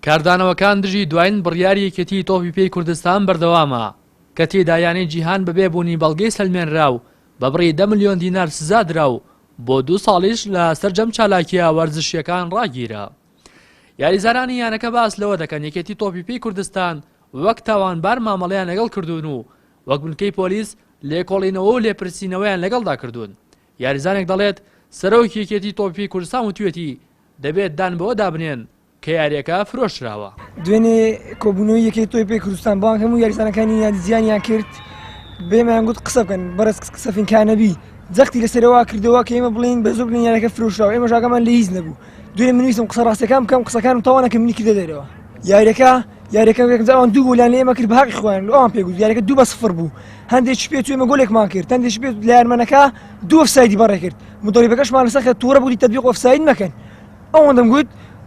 کاردانەوەکان دژی دوایین بڕیاری یەکێتی تۆپی پێی کوردستان بەردەوامە کە تێدا یانەی جیهان بەبێ بوونی بەڵگەی سەلمێنرا و بە بڕی 10 ملیۆن دینار سزا درا و بۆ 2 ساڵیش لە سەرجەم چالاکیە وەرزشیەکان ڕاگیرە. یاریزانانی یانەکە باس لەوە دەکەن یەکێتی تۆپی پێی کوردستان وەک تاوانبار مامەڵەیان لەگەڵ کردوون و وەک بنکەی پۆلیس لێکۆڵینەوە و لێپرسینەوەیان لەگەڵدا کردوون. یاریزانێک دەڵێت سەرۆکی یەکێتی تۆپی پێی کوردستان وتوێتی دەبێت دان بەوە دابنێن کە یاریەکە فرۆشراوە. دوێنێ کۆبوونەوەی یەکێتی تۆپی پێی کوردستان بەڵام هەموو یاریزانەکانی یادیزیانیان کرد بێمەیان گوت قسە بکەن بەرەس قسەفینکانەبی جەختی لەسەرەوە کردەوە کە ئێمە بڵین بە زۆر بڵین یارەکە فرۆشراوە ئێمە ژاگەمان لە هیچ نەبوو. دوێنێ من ویستم قسە ڕاستیەکان بکەم قسەکانم تاوانەکە منی کردە دەرەوە. یاریەکە ئەوان 2 گۆلیان لە ئێمە کرد بە حەقی خۆیان ئەوان پێگوت یاریەکە 2-0 بوو. هەندێکی پێ توێمە گۆلێکمان کرد هەندێکی پێ لە یارمەنەکە 2 ئۆفسایدی بەڕێ کرد مدەریبەکەشمان لەسەر کە تووڕە بووی تەطبیق ئۆفساید مەکەن. ئەوەندەم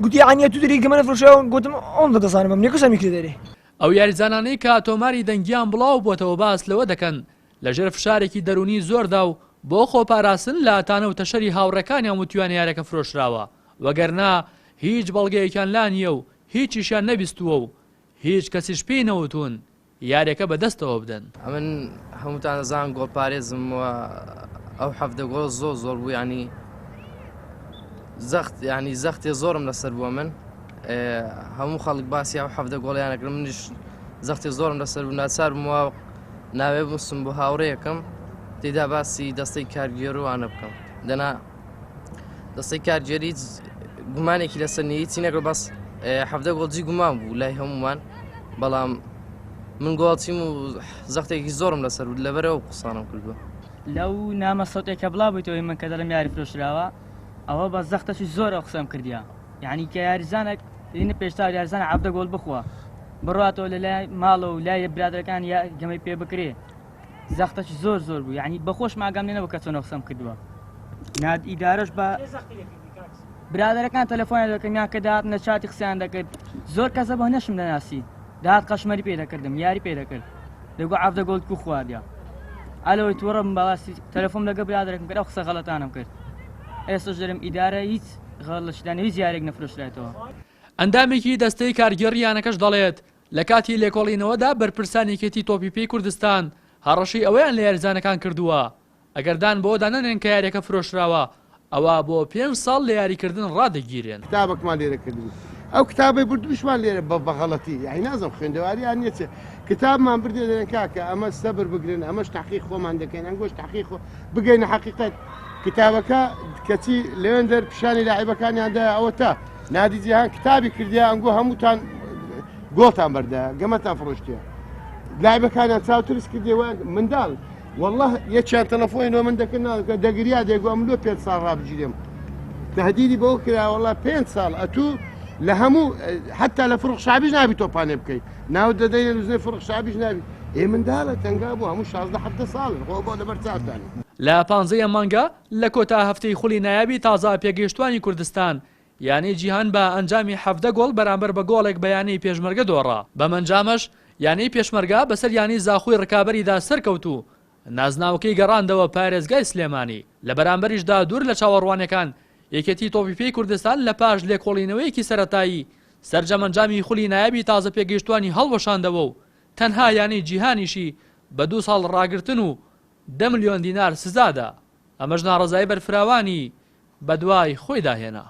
گوتی یعنی تو دەری گەمەنە فرۆشراوە گوتم ئەوەندە دەزانم بەم نێکۆسەمی کرد دەرێ. ئەو یاریزانانەی کە تۆماری دەنگیان بڵاو بۆتەوە باس لەوە دەکەن لەژێر فشارێکی دەرونی زۆردا و بۆ خۆپاراستن لە تانە و تەشەری هاوڕەکانیان وتویان یارەکە فرۆشراوە وەگەرنا هیچ بەڵگەیەکیان لا نییە و هیچیشیان نەبیستووە و هیچ کەسیش پێی نەوتون یارەکە بەدەستەوە بدەن. من هەمووتان دەزانم گۆڵپارێزم و ئەو 7 گۆڵ زۆر بوو ینی زەختێ زۆرم لەسەر بووە من هەموو خەڵک باسی ئەو 7 گۆڵیانەکرد منیش زەختێ زۆرم لەسەر بوو ناچار بوومەوە ناوێ بووسم بۆ هاوڕێیەکەم تێدا باسی دەستەی کارگێڕوانە بکەم دەنا دەستەی کارگێری گومانێکی لەسەر نیە چی نەکرد بەس 7 گۆڵجی گومان بوو لای هەمومان بەڵام من گۆڵچیم و زەختێکی زۆرم لەسەر بود لەبەرەوە قسانم کردووە. لەو نامە سەوتێکە بڵا بوویتەوەی من کە دەڵم یاری فرۆشراوە ئەوە بە زەختەشی زۆر ئەو قسەم کردیا یعنی کە یاریزانێک لینە پێشتا یاریزانە 7 گۆڵ بخوە بڕاتەوە لە لای ماڵە و لای برادەکان یا گەمەی پێ بکرێ زەختەشی زۆر بوو یعنی بەخۆش ماگەم لێنەوە کە چۆن قسەم کردووە. ناد ئیدارەش بە برادەکان تەلەفۆنیان دەکەمیان کە داهات نەچاتی قسەیان دەکرد زۆر کەسە بە نەشم دەناسی داهات قەشمەری پێ دەکردم یاری پێ دەکرد دەگو 7 گۆڵ کو خواردیا ئەلەوەی تووڕە باسی تەلەفۆن لەگە برادەکەم کرد ئەو قسە غەڵەتانم کرد ئێستاش دەرم ئیدارە هیچ غەڵەشدانی هیچ یارێک نەفرۆشرێتەوە. ئەندامێکی دەستەی کارگێڕیانەکەش دەڵێت لە کاتی لێکۆڵینەوەدا بەرپرسانێکێتی تۆپی پێی کوردستان هەڕەشی ئەوەیان لە یاریزانەکان کردووە ئەگەردان بۆ دانەنێن کە یاریەکە فرۆشراوە ئەوە بۆ 5 ساڵ لە یاریکردن ڕادەگیرێن. کتابێکمان لێرە کردبوو ئەو کتابی بردوشمان لێرە بە غەڵەتی یعنی نازم خوێندەواریان نییە کتابمان بردێ لێن کاکە ئەمە سەبر بگرن ئەمەش تحقیق خۆمان دەکەین ئەنگۆش تحقیق بگەینە حەقیقەت کتابەکە کەچی لەوێن دەر پیشانی لاعیبەکانیاندا ئەوە تا نادی جیهان کتابی کردیا ئەنگۆ هەمووتان گۆڵتان بەردە گەمەتان فرۆشتیە لاعیبەکانیان چاوترس کردیەوە منداڵ والله یەکیان تەلەفۆنەوە من دەکەن دەگریا دێگو ئەم لۆ 5 ساڵ ڕابگیرێم تهدیدی بەوە کرا والله 5 ساڵ ئەتوو لە هەموو حتا لە فڕق شعبیش نابی تۆپانێ بکەیت ناو دەدەین لەزنەی فڕق شعبیش نابی منداڵە تەنگا بوو هەموو 16 ساڵن خۆ بۆ لەبەر چاتان. لە 15 مانگە لە کۆتا هەفتەی خولی نایابی تازا پێگەیشتوانی کوردستان یانەی جیهان بە ئەنجامی 7 گۆڵ بەرامبەر بە گۆڵێک بەیانەی پێشمەرگە دۆڕا بە منجامەش یانەی پێشمەرگا بەسەر یانی زاخۆی ڕکابەریدا سەرکەوت و نازناوەکەی گەڕاندەوە پارێزگای سلێمانی لە بەرامبەریشدا دوور لە چاوەڕوانەکان یەکێتی تۆپی پێی کوردستان لە پاش لێکۆڵینەوەیەکی سەرەتایی سەرجەمەنجامی خولی نایابی تازە پێگەیشتوانی هەڵوەشاندەوە و تەنها یانەی جیهانیشی بە 2 ساڵ ڕاگرتن و 10 ملیۆن دینار سزادا ئەمەش ناڕەزایی بەرفراوانی بەدوای خۆی داهێنا.